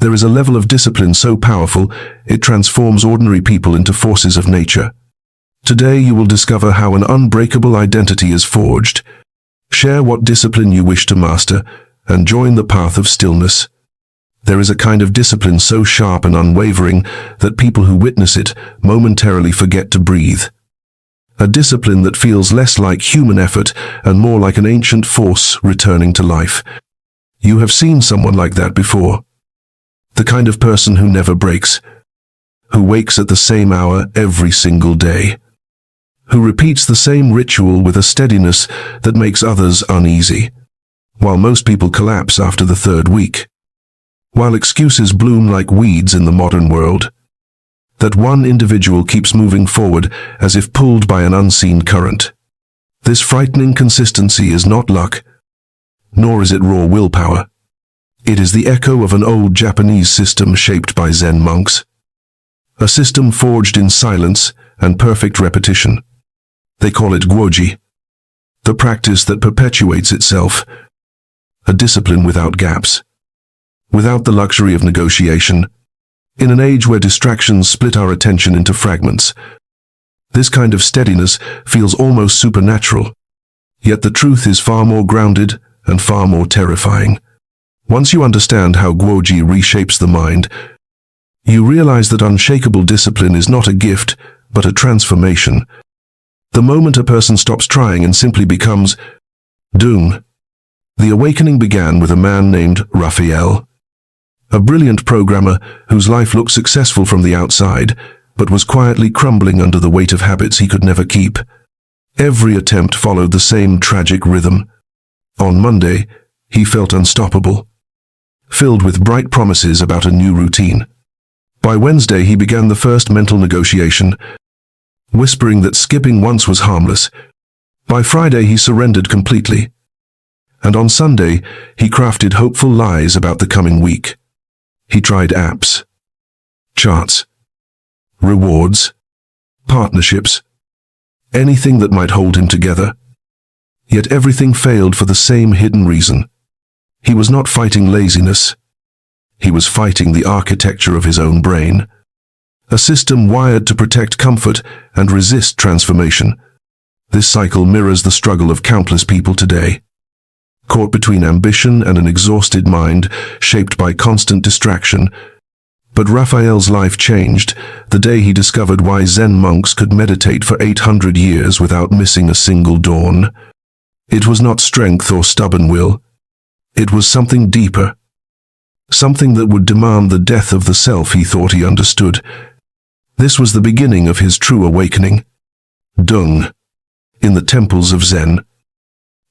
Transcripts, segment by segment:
There is a level of discipline so powerful, it transforms ordinary people into forces of nature. Today you will discover how an unbreakable identity is forged. Share what discipline you wish to master, and join the path of stillness. There is a kind of discipline so sharp and unwavering that people who witness it momentarily forget to breathe. A discipline that feels less like human effort and more like an ancient force returning to life. You have seen someone like that before. The kind of person who never breaks, who wakes at the same hour every single day, who repeats the same ritual with a steadiness that makes others uneasy, while most people collapse after the third week. While excuses bloom like weeds in the modern world, that one individual keeps moving forward as if pulled by an unseen current. This frightening consistency is not luck, nor is it raw willpower. It is the echo of an old Japanese system shaped by Zen monks. A system forged in silence and perfect repetition. They call it guoji, the practice that perpetuates itself, a discipline without gaps, without the luxury of negotiation. In an age where distractions split our attention into fragments, this kind of steadiness feels almost supernatural. Yet the truth is far more grounded and far more terrifying. Once you understand how guoji reshapes the mind, you realize that unshakable discipline is not a gift, but a transformation. The moment a person stops trying and simply becomes dung. The awakening began with a man named Raphael, a brilliant programmer whose life looked successful from the outside, but was quietly crumbling under the weight of habits he could never keep. Every attempt followed the same tragic rhythm. On Monday, he felt unstoppable, filled with bright promises about a new routine. By Wednesday, he began the first mental negotiation, whispering that skipping once was harmless. By Friday, he surrendered completely. And on Sunday, he crafted hopeful lies about the coming week. He tried apps, charts, rewards, partnerships, anything that might hold him together. Yet everything failed for the same hidden reason. He was not fighting laziness. He was fighting the architecture of his own brain, a system wired to protect comfort and resist transformation. This cycle mirrors the struggle of countless people today, caught between ambition and an exhausted mind shaped by constant distraction. But Raphael's life changed the day he discovered why Zen monks could meditate for 800 years without missing a single dawn. It was not strength or stubborn will. It was something deeper, something that would demand the death of the self he thought he understood. This was the beginning of his true awakening. Dung. In the temples of Zen,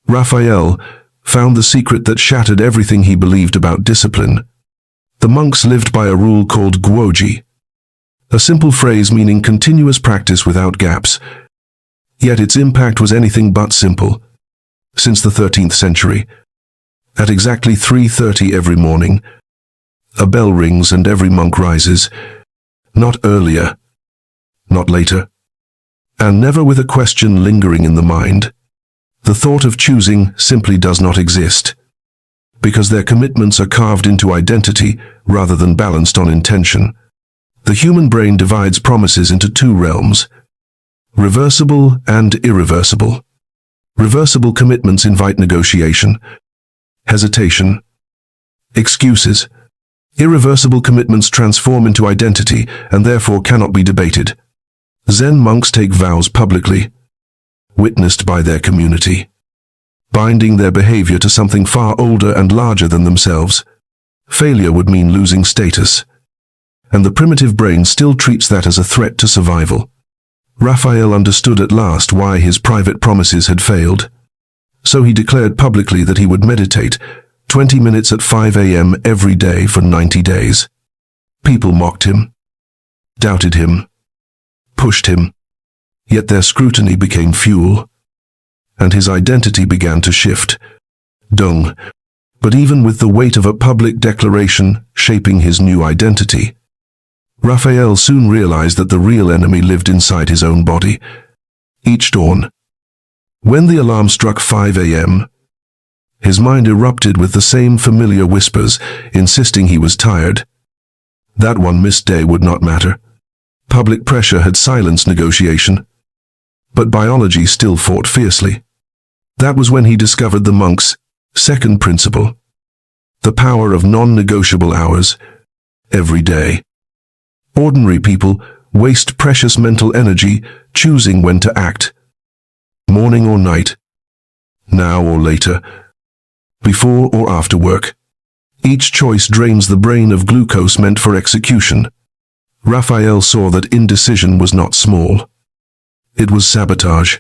Raphael found the secret that shattered everything he believed about discipline. The monks lived by a rule called guoji, a simple phrase meaning continuous practice without gaps. Yet its impact was anything but simple. Since the 13th century, at exactly 3:30 every morning, a bell rings and every monk rises, not earlier, not later, and never with a question lingering in the mind. The thought of choosing simply does not exist, because their commitments are carved into identity rather than balanced on intention. The human brain divides promises into two realms, reversible and irreversible. Reversible commitments invite negotiation, hesitation, excuses. Irreversible commitments transform into identity and therefore cannot be debated. Zen monks take vows publicly, witnessed by their community, binding their behavior to something far older and larger than themselves. Failure would mean losing status, and the primitive brain still treats that as a threat to survival. Raphael understood at last why his private promises had failed. So he declared publicly that he would meditate 20 minutes at 5 a.m. every day for 90 days. People mocked him, doubted him, pushed him, yet their scrutiny became fuel, and his identity began to shift. Dung. But even with the weight of a public declaration shaping his new identity, Raphael soon realized that the real enemy lived inside his own body. Each dawn, when the alarm struck 5 a.m., his mind erupted with the same familiar whispers, insisting he was tired, That one missed day would not matter. Public pressure had silenced negotiation, but biology still fought fiercely. That was when he discovered the monk's second principle, the power of non-negotiable hours every day. Ordinary people waste precious mental energy choosing when to act, morning or night, now or later, before or after work. Each choice drains the brain of glucose meant for execution. Raphael saw that indecision was not small. It was sabotage.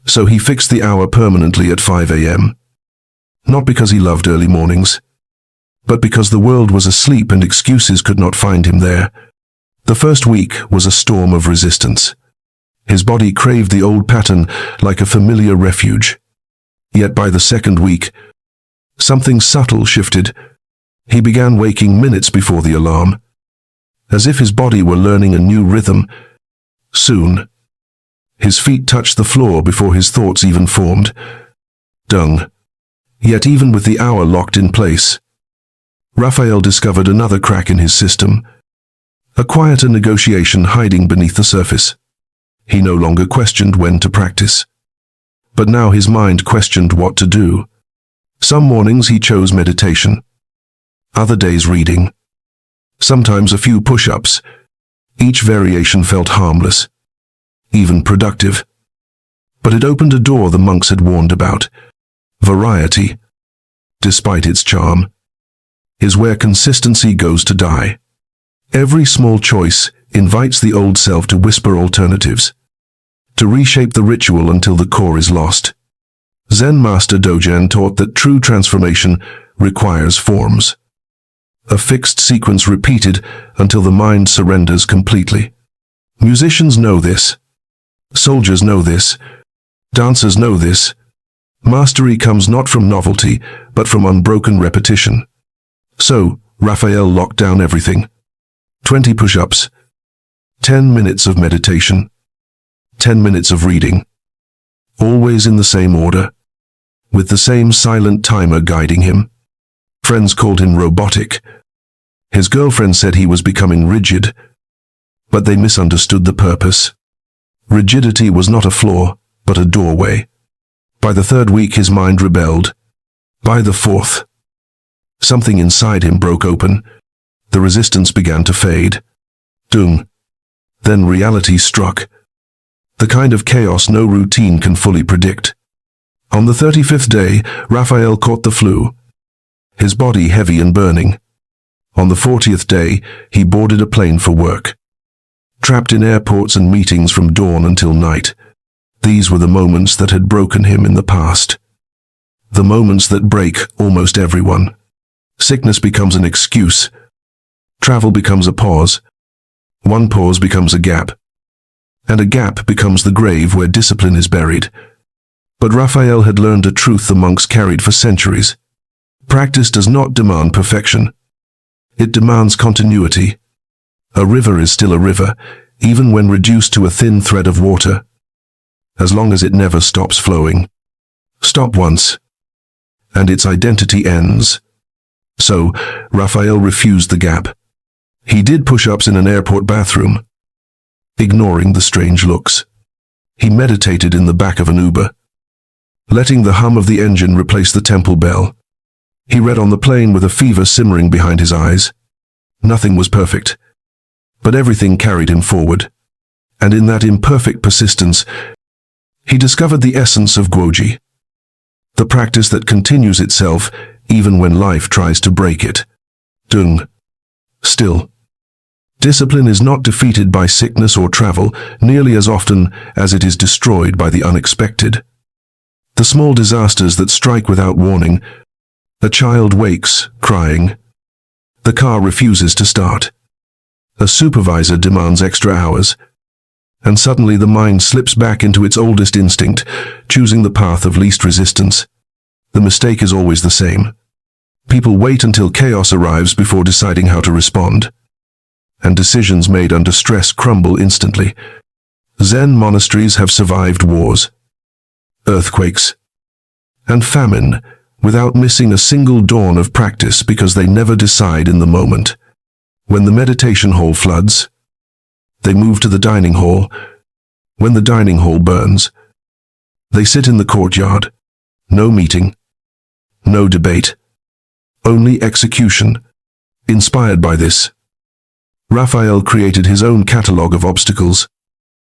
So he fixed the hour permanently at 5 a.m. Not because he loved early mornings, but because the world was asleep and excuses could not find him there. The first week was a storm of resistance. His body craved the old pattern like a familiar refuge. Yet by the second week, something subtle shifted. He began waking minutes before the alarm, as if his body were learning a new rhythm. Soon, his feet touched the floor before his thoughts even formed. Dung. Yet even with the hour locked in place, Raphael discovered another crack in his system, a quieter negotiation hiding beneath the surface. He no longer questioned when to practice, but now his mind questioned what to do. Some mornings he chose meditation, other days reading, sometimes a few push-ups. Each variation felt harmless, even productive. But it opened a door the monks had warned about. Variety, despite its charm, is where consistency goes to die. Every small choice invites the old self to whisper alternatives, to reshape the ritual until the core is lost. Zen master Dogen taught that true transformation requires forms, a fixed sequence repeated until the mind surrenders completely. Musicians know this. Soldiers know this. Dancers know this. Mastery comes not from novelty, but from unbroken repetition. So, Raphael locked down everything. 20 push-ups, 10 minutes of meditation, 10 minutes of reading, always in the same order, with the same silent timer guiding him. Friends called him robotic. His girlfriend said he was becoming rigid, but they misunderstood the purpose. Rigidity was not a flaw, but a doorway. By the third week his mind rebelled. By the fourth, something inside him broke open. The resistance began to fade. Dung. Then reality struck. The kind of chaos no routine can fully predict. On the 35th day, Raphael caught the flu, his body heavy and burning. On the 40th day, he boarded a plane for work. Trapped in airports and meetings from dawn until night, these were the moments that had broken him in the past. The moments that break almost everyone. Sickness becomes an excuse. Travel becomes a pause. One pause becomes a gap. And a gap becomes the grave where discipline is buried. But Raphael had learned a truth the monks carried for centuries. Practice does not demand perfection. It demands continuity. A river is still a river, even when reduced to a thin thread of water, as long as it never stops flowing. Stop once, and its identity ends. So, Raphael refused the gap. He did push-ups in an airport bathroom, ignoring the strange looks. He meditated in the back of an Uber, letting the hum of the engine replace the temple bell. He read on the plane with a fever simmering behind his eyes. Nothing was perfect, but everything carried him forward. And in that imperfect persistence, he discovered the essence of guoji, the practice that continues itself even when life tries to break it. Dung. Still, discipline is not defeated by sickness or travel nearly as often as it is destroyed by the unexpected. The small disasters that strike without warning. A child wakes, crying. The car refuses to start. A supervisor demands extra hours. And suddenly the mind slips back into its oldest instinct, choosing the path of least resistance. The mistake is always the same. People wait until chaos arrives before deciding how to respond. And decisions made under stress crumble instantly. Zen monasteries have survived wars, earthquakes, and famine without missing a single dawn of practice because they never decide in the moment. When the meditation hall floods, they move to the dining hall. When the dining hall burns, they sit in the courtyard. No meeting, no debate, only execution. Inspired by this, Raphael created his own catalogue of obstacles.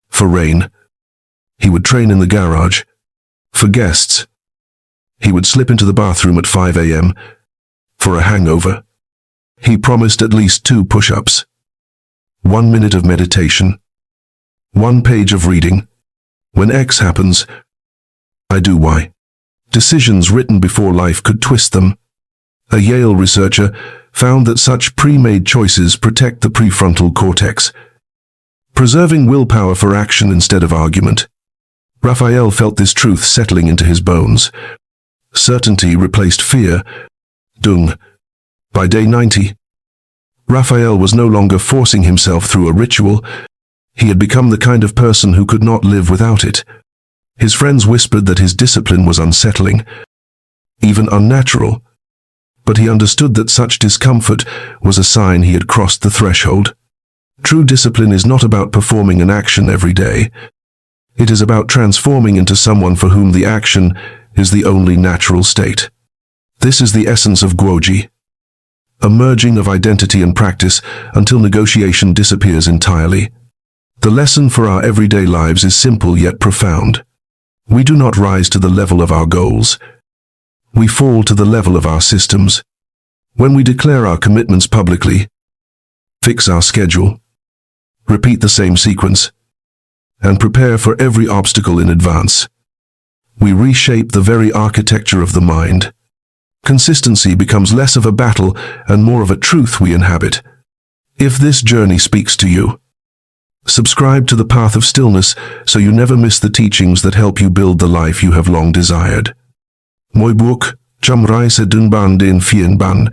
For rain, he would train in the garage. For guests, he would slip into the bathroom at 5 a.m. For a hangover, he promised at least 2 push-ups. 1 minute of meditation. 1 page of reading. When X happens, I do Y. Decisions written before life could twist them. A Yale researcher found that such pre-made choices protect the prefrontal cortex, preserving willpower for action instead of argument. Raphael felt this truth settling into his bones. Certainty replaced fear. Dung. By day 90, Raphael was no longer forcing himself through a ritual. He had become the kind of person who could not live without it. His friends whispered that his discipline was unsettling, even unnatural, but he understood that such discomfort was a sign he had crossed the threshold. True discipline is not about performing an action every day. It is about transforming into someone for whom the action is the only natural state. This is the essence of guoji, a merging of identity and practice until negotiation disappears entirely. The lesson for our everyday lives is simple yet profound. We do not rise to the level of our goals. We fall to the level of our systems. When we declare our commitments publicly, fix our schedule, repeat the same sequence, and prepare for every obstacle in advance, we reshape the very architecture of the mind. Consistency becomes less of a battle and more of a truth we inhabit. If this journey speaks to you, subscribe to the Path of Stillness so you never miss the teachings that help you build the life you have long desired. Moi book, cham rai se dun ban den fien ban,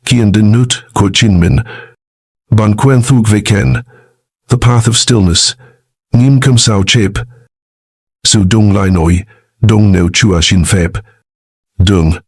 kien den nut ko chin min, ban quen thug veken, the Path of Stillness, nim kam sao chep, su dung lai noi, dung neo chua shin feb, dung.